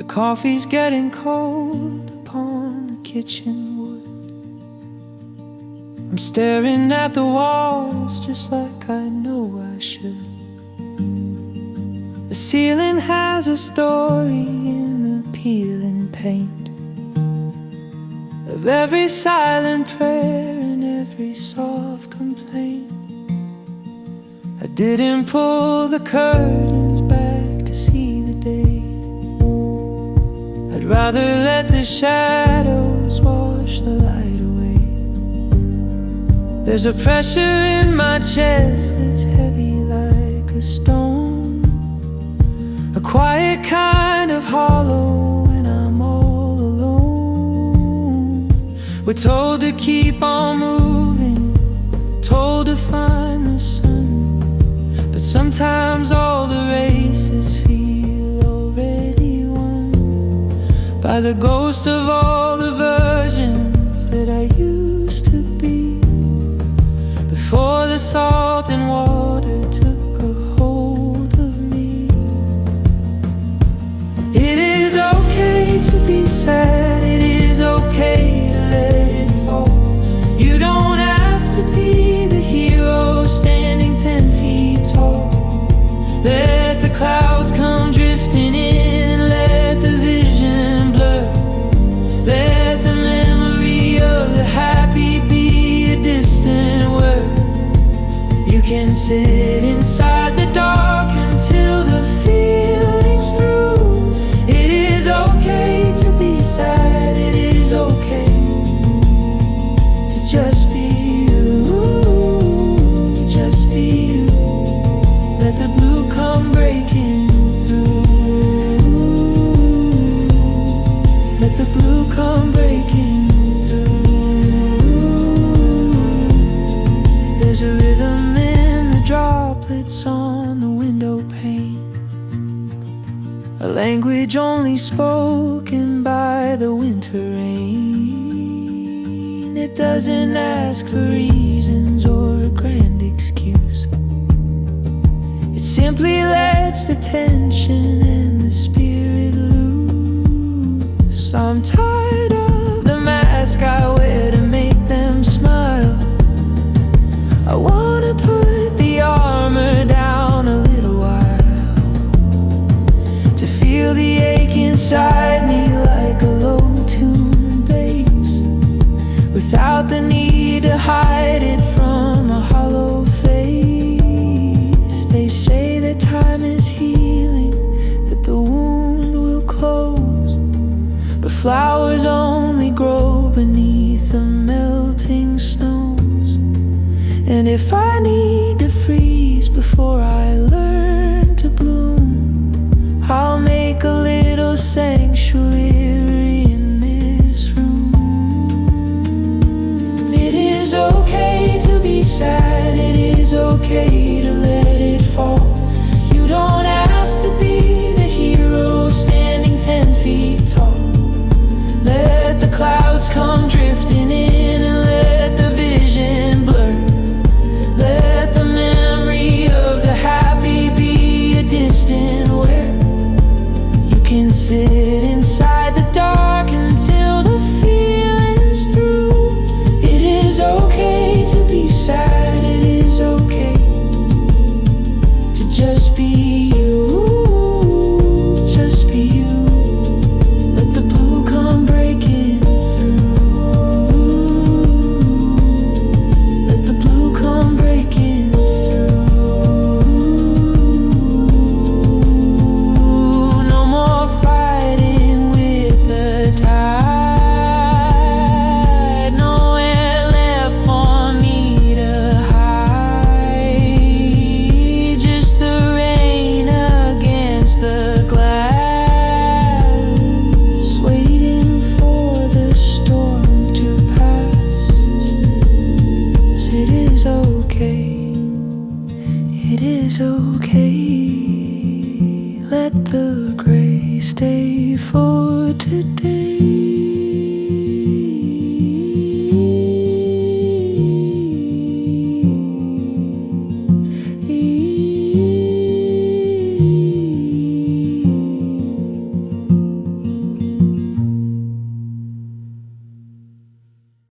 The coffee's getting cold upon the kitchen wood. I'm staring at the walls just like I know I should. The ceiling has a story in the peeling paint of every silent prayer and every soft complaint. I didn't pull the curtains back to see the day. I'd rather let the shadows wash the light away. There's a pressure in my chest that's heavy like a stone, a quiet kind of hollow when I'm all alone. We're told to keep on moving, told to find the sun, but sometimes all the races feel already won by the ghost of all the versions that I used to be, before the salt and water took a hold of me. It is okay to be sad, it is okay to let it fall. You don't have to be the hero standing 10 feet tall. Let the clouds come drifting in and let the vision blur. Let the memory of the happy be a distant word. You can sit inside the dark until the feeling's through. It is okay to be sad, it is okay to just be you, just be you. Let the blue come breaking through. Let the blue come breaking through. There's a rhythm in the droplets on the window pane, a language only spoken by the winter rain. It doesn't ask for reasons or a grand excuse. It simply lets the tension and the spirit loose. I'm tired of the mask I wear to make them smile. I wanna put the armor down a little while, to feel the ache inside me like a low-tuned bass, without the need to hide it from a hollow face. They say that time is healing, that the wound will close, but flowers only grow beneath the melting snows. And if I need to freeze before I learn to bloom, I'll make a little sanctuary in this room. It is okay to be sad, it is okay to let it fall. You don't have to be the hero standing 10 feet tall. Let the clouds come drifting in and let the vision blur. Let the memory of the happy be a distant where. You can sit inside the dark until the feeling's through. It is okay to be sad, it is okay to just be you, just be you. Let the blue come breaking through. Let the blue come breaking through. No more fighting with the tide. Nowhere left for me to hide. Just the rain against the glass, waiting for the storm to pass. It is okay, it is okay. Let the gray stay for today.